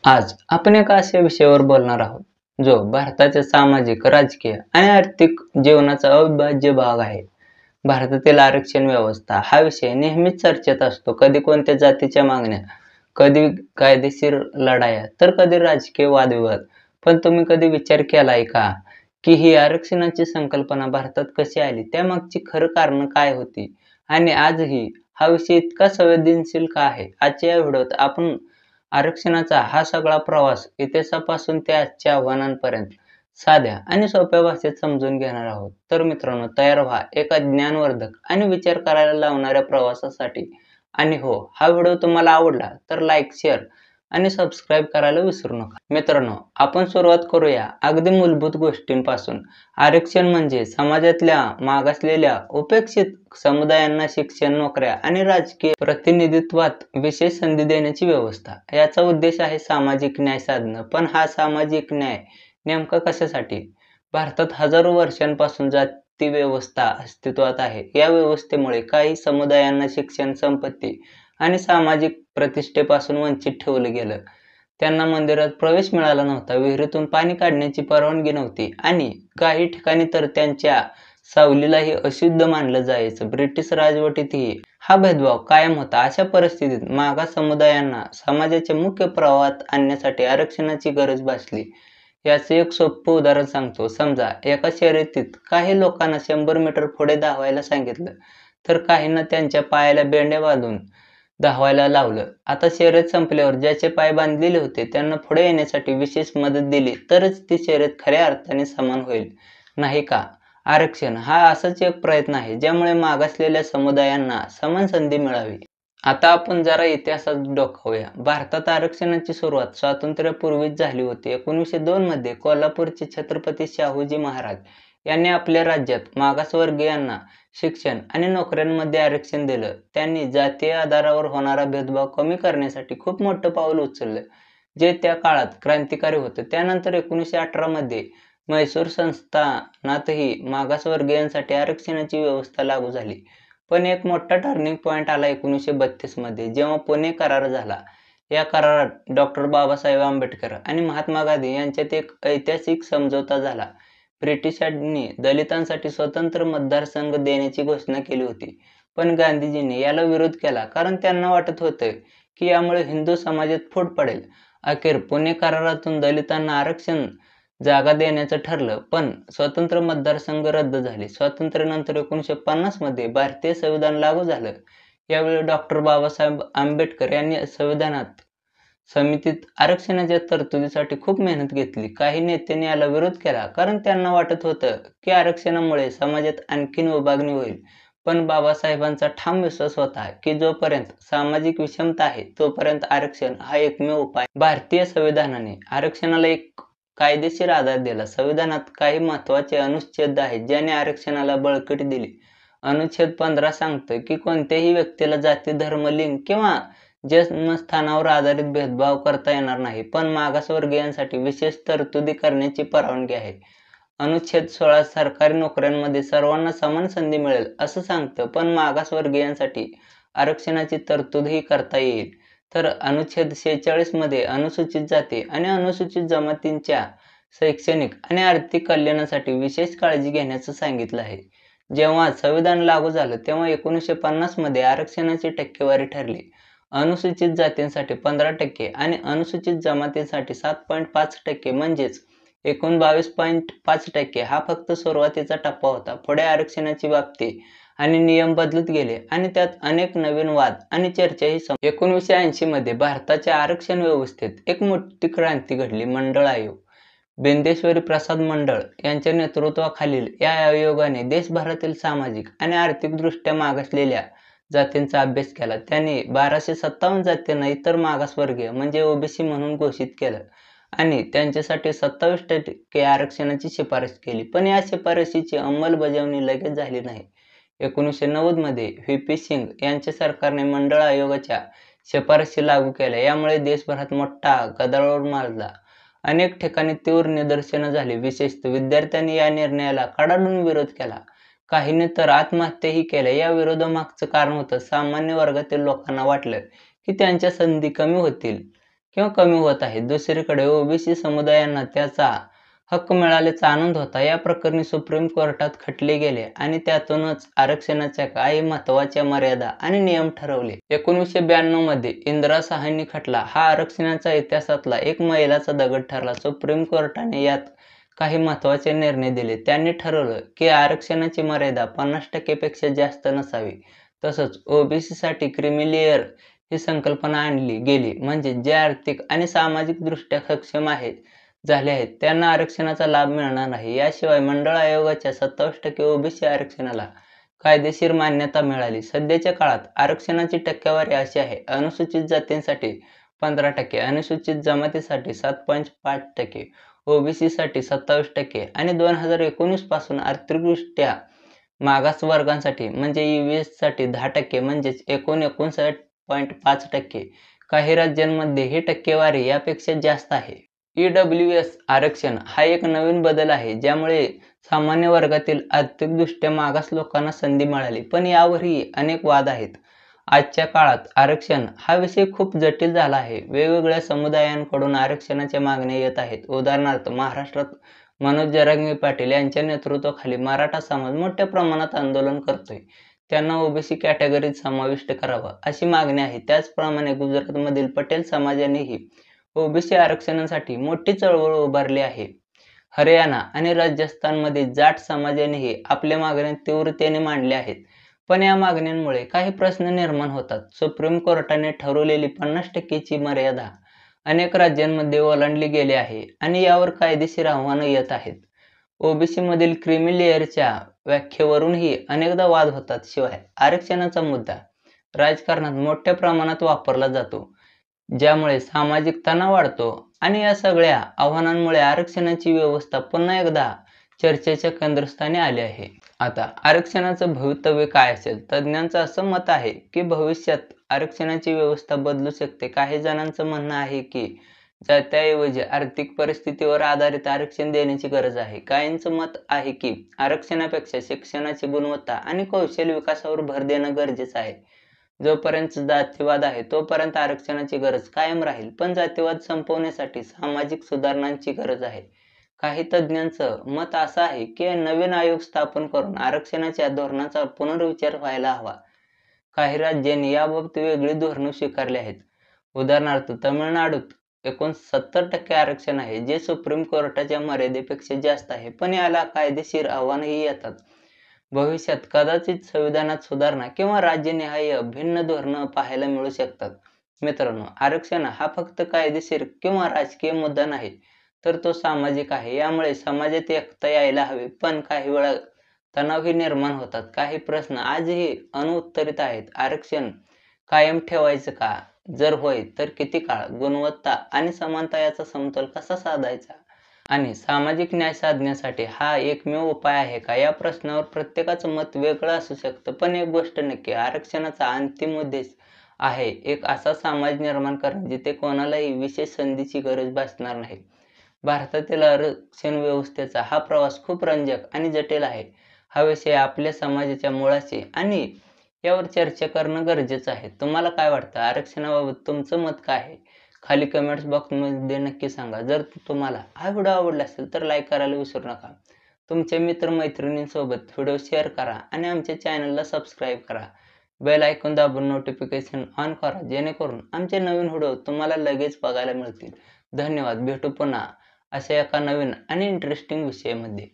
आज आपण एका अशा विषयावर बोलणार आहोत जो भारताच्या सामाजिक, राजकीय आणि आर्थिक जीवनाचा अविभाज्य भाग आहे. भारतातील आरक्षण व्यवस्था हा विषय नेहमीच चर्चेत असतो. कधी कोणत्या जातीच्या मागण्या, कधी कायदेशीर लढाया, तर कधी राजकीय वादविवाद. पण तुम्ही कधी विचार केलाय का की ही आरक्षणाची संकल्पना भारतात कशी आली? त्यामागची खरं कारण काय होती? आणि आजही हा विषय इतका संवेदनशील का आहे? आजच्या या व्हिडिओत आपण आरक्षणाचा हा सगळा प्रवास इतिहासापासून ते आजच्या आव्हानांपर्यंत साध्या आणि सोप्या भाषेत समजून घेणार आहोत. तर मित्रांनो, तयार व्हा एका ज्ञानवर्धक आणि विचार करायला लावणाऱ्या प्रवासासाठी. आणि हो, हा व्हिडिओ तुम्हाला आवडला तर लाईक, शेअर आणि सबस्क्राईब करायला विसरू नका. मित्रांनो, आपण सुरुवात करूया अगदी मूलभूत गोष्टींपासून. आरक्षण म्हणजे समाजातल्या मागासलेल्या, उपेक्षित समुदायांना शिक्षण, नोकऱ्या आणि राजकीय प्रतिनिधित्वात विशेष संधी देण्याची व्यवस्था. याचा उद्देश आहे सामाजिक न्याय साधणं. पण हा सामाजिक न्याय नेमका कशासाठी? भारतात हजारो वर्षांपासून जाती व्यवस्था अस्तित्वात आहे. या व्यवस्थेमुळे काही समुदायांना शिक्षण, संपत्ती आणि सामाजिक प्रतिष्ठेपासून वंचित ठेवलं गेलं. त्यांना मंदिरात प्रवेश मिळाला नव्हता, विहिरीतून पाणी काढण्याची परवानगी नव्हती आणि काही ठिकाणी तर त्यांच्या सावलीलाही अशुद्ध मानलं जायचं. ब्रिटिश राजवटीतही हा भेदभाव कायम होता. अशा परिस्थितीत मागास समुदायांना समाजाच्या मुख्य प्रवाहात आणण्यासाठी आरक्षणाची गरज भासली. याचं एक सोपं उदाहरण सांगतो. समजा एका शर्यतीत काही लोकांना 100 मीटर पुढे धावायला सांगितलं, तर काहींना त्यांच्या पायाला बेंड्या बांधून धावायला लावलं. आता शर्यत संपल्यावर ज्याचे पाय बांधलेले होते त्यांना पुढे येण्यासाठी विशेष मदत दिली तरच ती शर्यत खऱ्या अर्थाने समान होईल, नाही का? आरक्षण हा असाच एक प्रयत्न आहे ज्यामुळे मागासलेल्या समुदायांना समान संधी मिळावी. आता आपण जरा इतिहासात डोकावूया. भारतात आरक्षणाची सुरुवात स्वातंत्र्यापूर्वीच झाली होती. 1902 मध्ये कोल्हापूरचे छत्रपती शाहूजी महाराज यांनी आपल्या राज्यात मागासवर्गीयांना शिक्षण आणि नोकऱ्यांमध्ये आरक्षण दिलं. त्यांनी जातीय आधारावर होणारा भेदभाव कमी करण्यासाठी खूप मोठं पाऊल उचललं, जे त्या काळात क्रांतिकारी होतं. त्यानंतर 1918 मध्ये म्हैसूर संस्थानातही मागासवर्गीयांसाठी आरक्षणाची व्यवस्था लागू झाली. पण एक मोठा टर्निंग पॉइंट आला 1932 मध्ये, जेव्हा पुणे करार झाला. या करारात डॉ. बाबासाहेब आंबेडकर आणि महात्मा गांधी यांच्यात एक ऐतिहासिक समझोता झाला. ब्रिटिशांनी दलितांसाठी स्वतंत्र मतदारसंघ देण्याची घोषणा केली होती. पण गांधीजींनी याला विरोध केला, कारण त्यांना वाटत होतं की यामुळे हिंदू समाजात फूट पडेल. अखेर पुणे करारातून दलितांना आरक्षण जागा देण्याचं ठरलं, पण स्वतंत्र मतदारसंघ रद्द झाले. स्वातंत्र्यानंतर 1950 मध्ये भारतीय संविधान लागू झालं. यावेळी डॉ. बाबासाहेब आंबेडकर यांनी संविधानात समितीत आरक्षणाच्या तरतुदीसाठी खूप मेहनत घेतली. काही नेत्यांनी याला विरोध केला, कारण त्यांना वाटत होतं की आरक्षणामुळे समाजात आणखीन विभागणी होईल. पण बाबासाहेबांचा ठाम विश्वास होता की जोपर्यंत सामाजिक विषमता आहे तोपर्यंत आरक्षण हा एकमेव उपाय. भारतीय संविधानाने आरक्षणाला एक कायदेशीर आधार दिला. संविधानात काही महत्त्वाचे अनुच्छेद आहेत ज्याने आरक्षणाला बळकटी दिली. अनुच्छेद 15 सांगतं की कोणत्याही व्यक्तीला जाती, धर्म, लिंग किंवा जन्मस्थानावर आधारित भेदभाव करता येणार नाही. पण मागासवर्गीयांसाठी विशेष तरतुदी करण्याची परवानगी आहे. अनुच्छेद 16 सरकारी नोकऱ्यांमध्ये सर्वांना समान संधी मिळेल असं सांगतं, पण मागासवर्गीयांसाठी आरक्षणाची तरतूदही करता येईल. तर अनुच्छेद 46 मध्ये अनुसूचित जाती आणि अनुसूचित जमातींच्या शैक्षणिक आणि आर्थिक कल्याणासाठी विशेष काळजी घेण्याचं सांगितलं आहे. जेव्हा संविधान लागू झालं तेव्हा 1950 मध्ये आरक्षणाची टक्केवारी ठरली. अनुसूचित जातींसाठी 15% आणि अनुसूचित जमातींसाठी 7.5% म्हणजेच एकूण 22.5%. हा फक्त सुरुवातीचा टप्पा होता. पुढे आरक्षणाची व्याप्ती आणि नियम बदलत गेले आणि त्यात अनेक नवीन वाद आणि चर्चाही 1980 मध्ये भारताच्या आरक्षण व्यवस्थेत एक मोठी क्रांती घडली. मंडळ आयोग. बिंदेश्वरी प्रसाद मंडळ यांच्या नेतृत्वाखालील या आयोगाने देशभरातील सामाजिक आणि आर्थिकदृष्ट्या मागासलेल्या जातींचा अभ्यास केला. त्यांनी 1257 जातींना इतर मागासवर्गीय म्हणजे ओबीसी म्हणून घोषित केलं आणि त्यांच्यासाठी 27% आरक्षणाची शिफारस केली. पण या शिफारशीची अंमलबजावणी लगेच झाली नाही. 1990 मध्ये व्ही.पी. सिंग यांच्या सरकारने मंडळ आयोगाच्या शिफारशी लागू केल्या. यामुळे देशभरात मोठा गदारोळ माजला. अनेक ठिकाणी तीव्र निदर्शनं झाली. विशेषतः विद्यार्थ्यांनी या निर्णयाला कडाडून विरोध केला. काहींनी तर आत्महत्याही केल्या. या विरोधामागचं कारण होतं सामान्य वर्गातील लोकांना वाटलं की त्यांच्या संधी कमी होतील किंवा कमी होत आहे. दुसरीकडे ओबीसी समुदायांना त्याचा हक्क मिळाल्याचा आनंद होता. या प्रकरणी सुप्रीम कोर्टात खटले गेले आणि त्यातूनच आरक्षणाच्या काही महत्त्वाच्या मर्यादा आणि नियम ठरवले. 1992 मध्ये इंदिरा साहनी खटला हा आरक्षणाच्या इतिहासातला एक मैलाचा दगड ठरला. सुप्रीम कोर्टाने यात काही महत्त्वाचे निर्णय दिले. त्यांनी ठरवलं की आरक्षणाची मर्यादा 50% पेक्षा जास्त नसावी. तसंच ओबीसीसाठी क्रीमी लेयर ही संकल्पना आणली गेली, म्हणजे जे आर्थिक आणि सामाजिकदृष्ट्या सक्षम झाले आहेत त्यांना आरक्षणाचा लाभ मिळणार नाही. याशिवाय मंडळ आयोगाच्या 27% ओबीसी आरक्षणाला कायदेशीर मान्यता मिळाली. सध्याच्या काळात आरक्षणाची टक्केवारी अशी आहे: अनुसूचित जातींसाठी 15%, अनुसूचित जमातीसाठी 7.5%, ओबीसीसाठी 27% आणि 2019 पासून आर्थिकदृष्ट्या मागास वर्गांसाठी म्हणजे ईबीसीसाठी 10% म्हणजेच एकूण 59.5%. काही राज्यांमध्ये ही टक्केवारी यापेक्षा जास्त आहे. ईडब्ल्यूएस आरक्षण हा एक नवीन बदल आहे ज्यामुळे सामान्य वर्गातील आर्थिकदृष्ट्या मागास लोकांना संधी मिळाली, पण यावरही अनेक वाद आहेत. आजच्या काळात आरक्षण हा विषय खूप जटिल झाला आहे. वेगवेगळ्या समुदायांकडून आरक्षणाच्या मागण्या येत आहेत. उदाहरणार्थ, महाराष्ट्रात मनोज जरांगे पाटील यांच्या नेतृत्वाखाली मराठा समाज मोठ्या प्रमाणात आंदोलन करतोय. त्यांना ओबीसी कॅटेगरीत समाविष्ट करावं अशी मागणी आहे. त्याचप्रमाणे गुजरातमधील पटेल समाजानेही ओबीसी आरक्षणासाठी मोठी चळवळ उभारली आहे. हरियाणा आणि राजस्थानमध्ये जाट समाजानेही आपल्या मागण्या तीव्रतेने मांडल्या आहेत. पण या मागण्यांमुळे काही प्रश्न निर्माण होतात. सुप्रीम कोर्टाने ठरवलेली 50%ची मर्यादा अनेक राज्यांमध्ये ओलांडली गेली आहे आणि यावर कायदेशीर आव्हानं येत आहेत. ओबीसीमधील क्रीमी लेयरच्या व्याख्येवरूनही अनेकदा वाद होतात. शिवाय आरक्षणाचा मुद्दा राजकारणात मोठ्या प्रमाणात वापरला जातो, ज्यामुळे सामाजिक तणाव वाढतो आणि या सगळ्या आव्हानांमुळे आरक्षणाची व्यवस्था पुन्हा एकदा चर्चेच्या केंद्रस्थानी आली आहे. आता आरक्षणाचं भवितव्य काय असेल? तज्ज्ञांचं असं मत आहे की भविष्यात आरक्षणाची व्यवस्था बदलू शकते. काही जणांचं म्हणणं आहे की जातीऐवजी आर्थिक परिस्थितीवर आधारित आरक्षण देण्याची गरज आहे. काहींचं मत आहे की आरक्षणापेक्षा शिक्षणाची गुणवत्ता आणि कौशल्य विकासावर भर देणं गरजेचं आहे. जोपर्यंत जातीवाद आहे तोपर्यंत आरक्षणाची गरज कायम राहील, पण जातीवाद संपवण्यासाठी सामाजिक सुधारणांची गरज आहे. काही तज्ज्ञांचं मत असं आहे की नवीन आयोग स्थापन करून आरक्षणाच्या धोरणाचा पुनर्विचार व्हायला हवा. काही राज्यांनी याबाबत वेगळी धोरणं स्वीकारली आहेत. उदाहरणार्थ, तामिळनाडूत एकूण 70% आरक्षण आहे, जे सुप्रीम कोर्टाच्या मर्यादेपेक्षा जास्त आहे, पण याला कायदेशीर आव्हानंही येतात. भविष्यात कदाचित संविधानात सुधारणा किंवा राज्यनिहाय भिन्न धोरणं पाहायला मिळू शकतात. मित्रांनो, आरक्षण हा फक्त कायदेशीर किंवा राजकीय मुद्दा नाही, तर तो सामाजिक आहे. यामुळे समाजात एकता यायला हवी, पण काही वेळा तणावही निर्माण होतात. काही प्रश्न आजही अनुत्तरित आहेत. आरक्षण कायम ठेवायचं का? जर होय, तर किती काळ? गुणवत्ता आणि समानता याचा समतोल कसा साधायचा? आणि सामाजिक न्याय साधण्यासाठी हा एकमेव उपाय आहे का? या प्रश्नावर प्रत्येकाचं मत वेगळं असू शकतं, पण एक गोष्ट नक्की, आरक्षणाचा अंतिम उद्देश आहे एक असा समाज निर्माण करणे जिथे कोणालाही विशेष संधीची गरज भासणार नाही. भारतातील आरक्षण व्यवस्थेचा हा प्रवास खूप रंजक आणि जटिल आहे. हा विषय आपल्या समाजाच्या मुळाशी आणि यावर चर्चा करणं गरजेचं आहे. तुम्हाला काय वाटतं? आरक्षणाबाबत तुमचं मत काय आहे? खाली कमेंट्स बॉक्समध्ये नक्की सांगा. जर तुम्हाला हा व्हिडिओ आवडला असेल तर लाईक करायला विसरू नका. तुमच्या मित्रमैत्रिणींसोबत व्हिडिओ शेअर करा आणि आमच्या चॅनलला सबस्क्राईब करा. बेल आयकॉन दाबून नोटिफिकेशन ऑन करा, जेणेकरून आमचे नवीन व्हिडिओ तुम्हाला लगेच बघायला मिळतील. धन्यवाद. भेटू पुन्हा अशा एका नवीन आणि इंटरेस्टिंग विषयामध्ये.